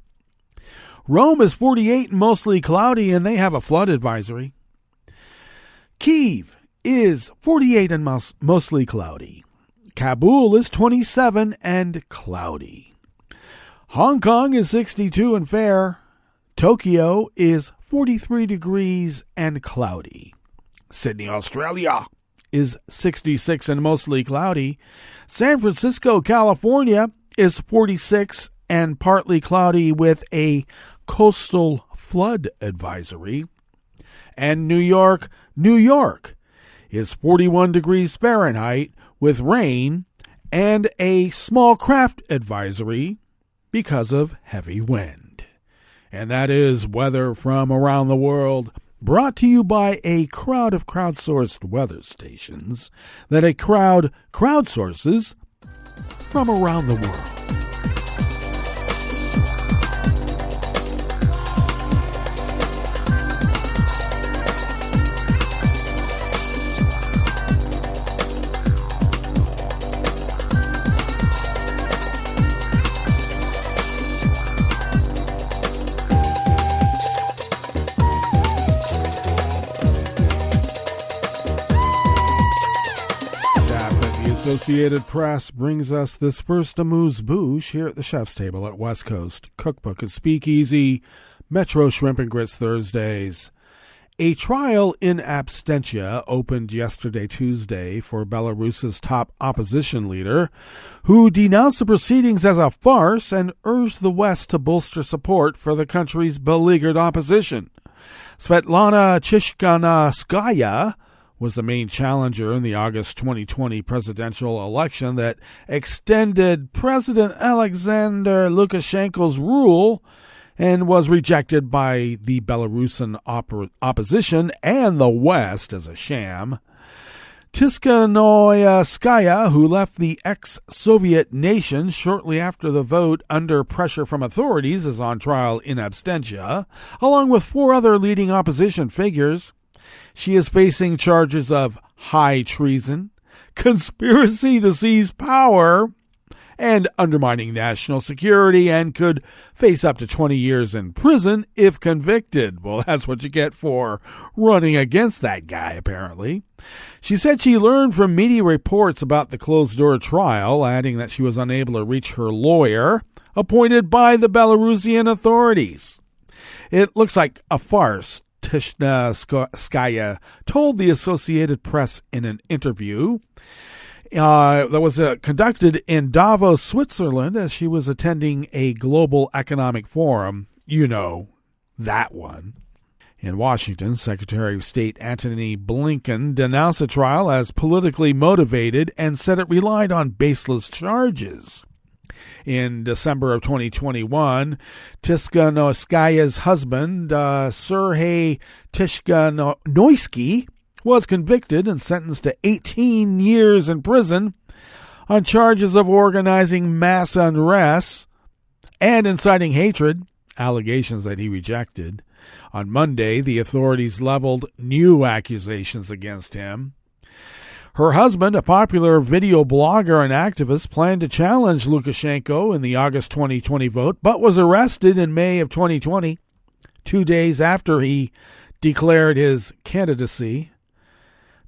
Rome is 48 and mostly cloudy, and they have a flood advisory. Kyiv is 48 and mostly cloudy. Kabul is 27 and cloudy. Hong Kong is 62 and fair. Tokyo is 43 degrees and cloudy. Sydney, Australia is 66 and mostly cloudy. San Francisco, California is 46 and partly cloudy with a coastal flood advisory. And New York is 41 degrees Fahrenheit with rain and a small craft advisory because of heavy wind. And that is weather from around the world, brought to you by a crowd of crowdsourced weather stations that a crowd crowdsources from around the world. Associated Press brings us this first amuse-bouche here at the chef's table at West Coast Cookbook and Speakeasy, Metro Shrimp and Grits Thursdays. A trial in absentia opened yesterday, Tuesday, for Belarus's top opposition leader, who denounced the proceedings as a farce and urged the West to bolster support for the country's beleaguered opposition. Svetlana Tsikhanouskaya was the main challenger in the August 2020 presidential election that extended President Alexander Lukashenko's rule and was rejected by the Belarusian opposition and the West as a sham. Tsikhanouskaya, who left the ex-Soviet nation shortly after the vote under pressure from authorities, is on trial in absentia, along with 4 other leading opposition figures. She is facing charges of high treason, conspiracy to seize power, and undermining national security, and could face up to 20 years in prison if convicted. Well, that's what you get for running against that guy, apparently. She said she learned from media reports about the closed-door trial, adding that she was unable to reach her lawyer, appointed by the Belarusian authorities. It looks like a farce, Tsikhanouskaya told the Associated Press in an interview that was conducted in Davos, Switzerland, as she was attending a global economic forum. You know, that one. In Washington, Secretary of State Antony Blinken denounced the trial as politically motivated and said it relied on baseless charges. In December of 2021, Tsikhanouskaya's husband, Sergei Tsikhanouski, was convicted and sentenced to 18 years in prison on charges of organizing mass unrest and inciting hatred, allegations that he rejected. On Monday, the authorities leveled new accusations against him. Her husband, a popular video blogger and activist, planned to challenge Lukashenko in the August 2020 vote, but was arrested in May of 2020, 2 days after he declared his candidacy.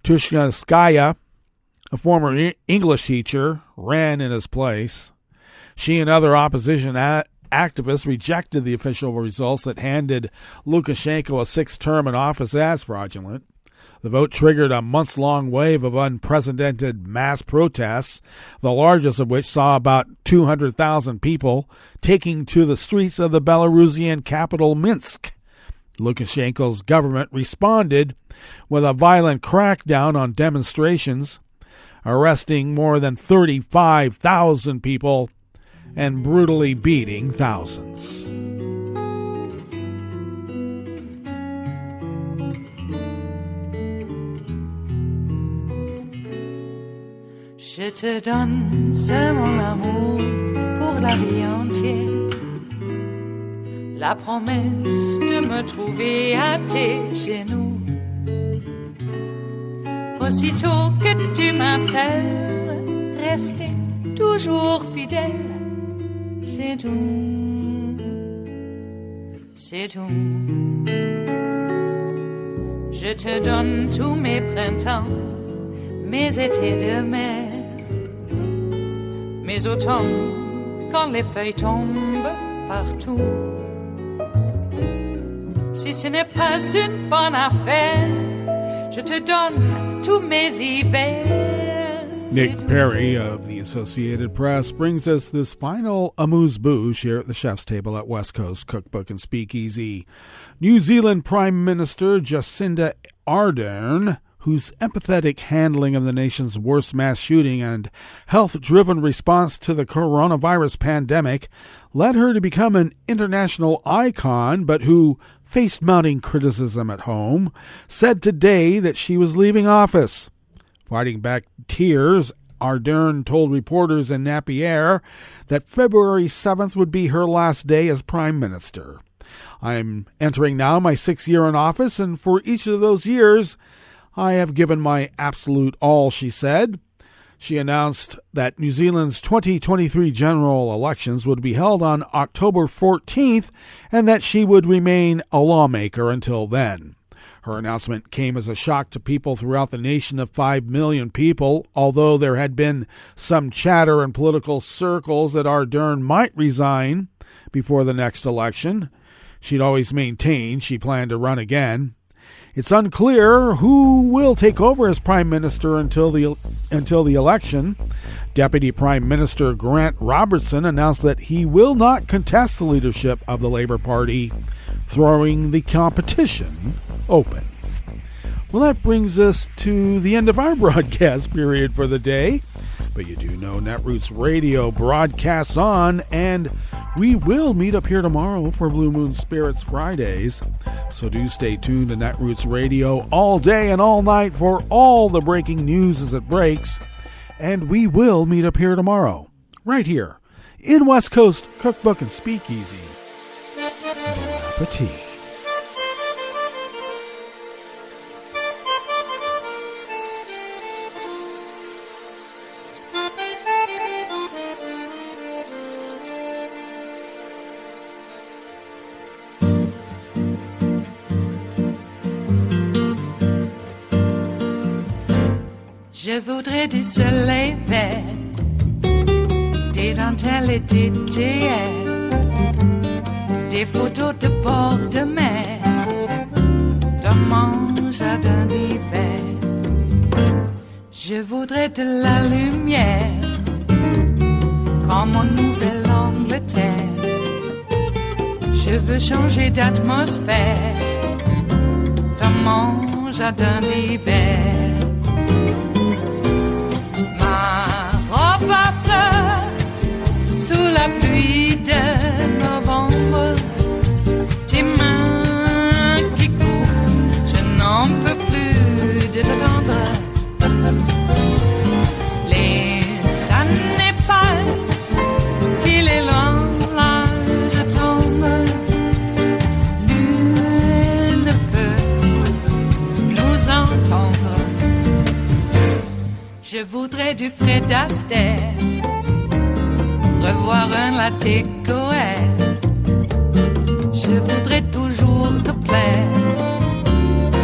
Tsikhanouskaya, a former English teacher, ran in his place. She and other opposition activists rejected the official results that handed Lukashenko a 6th term in office as fraudulent. The vote triggered a months-long wave of unprecedented mass protests, the largest of which saw about 200,000 people taking to the streets of the Belarusian capital, Minsk. Lukashenko's government responded with a violent crackdown on demonstrations, arresting more than 35,000 people and brutally beating thousands. Je te donne, c'est mon amour pour la vie entière. La promesse de me trouver à tes genoux. Aussitôt que tu m'appelles, rester toujours fidèle. C'est tout, c'est tout. Je te donne tous mes printemps, mes étés de mer, mes automnes quand les feuilles tombent partout. Si ce n'est pas une bonne affaire, je te donne tous mes hivers. Nick Perry of the Associated Press brings us this final amuse-bouche here at the chef's table at West Coast Cookbook and Speakeasy. New Zealand Prime Minister Jacinda Ardern, whose empathetic handling of the nation's worst mass shooting and health-driven response to the coronavirus pandemic led her to become an international icon, but who faced mounting criticism at home, said today that she was leaving office. Fighting back tears, Ardern told reporters in Napier that February 7th would be her last day as Prime Minister. I'm entering now my 6th year in office, and for each of those years, I have given my absolute all, she said. She announced that New Zealand's 2023 general elections would be held on October 14th and that she would remain a lawmaker until then. Her announcement came as a shock to people throughout the nation of 5 million people, although there had been some chatter in political circles that Ardern might resign before the next election. She'd always maintained she planned to run again. It's unclear who will take over as Prime Minister until the election. Deputy Prime Minister Grant Robertson announced that he will not contest the leadership of the Labour Party, throwing the competition open. Well, that brings us to the end of our broadcast period for the day. But you do know Netroots Radio broadcasts on, and we will meet up here tomorrow for Blue Moon Spirits Fridays. So do stay tuned to Netroots Radio all day and all night for all the breaking news as it breaks. And we will meet up here tomorrow, right here, in West Coast Cookbook and Speakeasy. Bon appetit. Je voudrais du soleil vert, des dentelles et des théières, des photos de bord de mer, dans mon jardin d'hiver. Je voudrais de la lumière, comme en Nouvelle-Angleterre. Je veux changer d'atmosphère, dans mon jardin d'hiver. À fleurs sous la pluie de novembre, tes mains qui courent, je n'en peux plus de t'attendre. Les années passent, qu'il est loin, là je tombe. Nul ne peut nous entendre. Je voudrais du Fred Astaire, revoir un latte Goer. Je voudrais toujours te plaire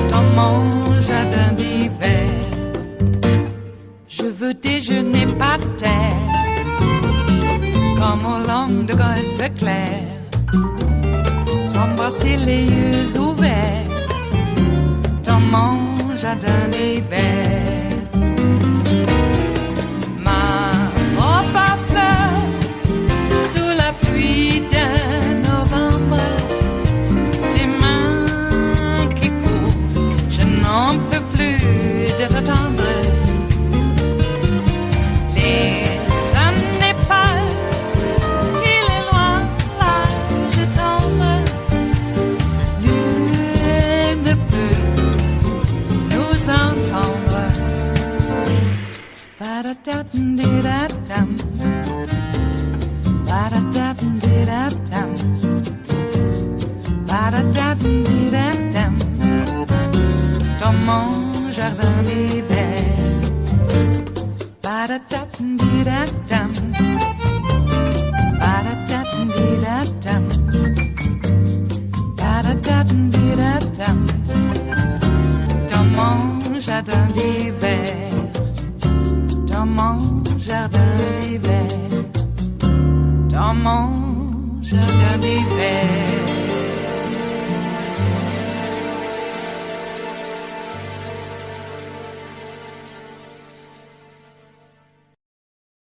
dans mon jardin d'hiver. Je veux déjeuner par terre, comme au long de golfe clair, t'embrasser les yeux ouverts dans mon jardin d'hiver. Pluie de novembre, tes mains qui courent, je n'en peux plus de t'attendre. Les années passent, il est loin, là je tombe. Nul ne peut nous entendre. Ba-da-da-dum-di-da-dum. Ba-da-da-dum-di-da-dum. Ba-da-da-dum-di-da-dum. Dans mon jardin d'hiver. Ba-da-da-dum-di-da-dum. Ba-da-da-dum-di-da-dum. Ba-da-da-dum-di-da-dum. Dans mon jardin d'hiver. Dans mon jardin d'hiver. Dans mon jardin d'hiver.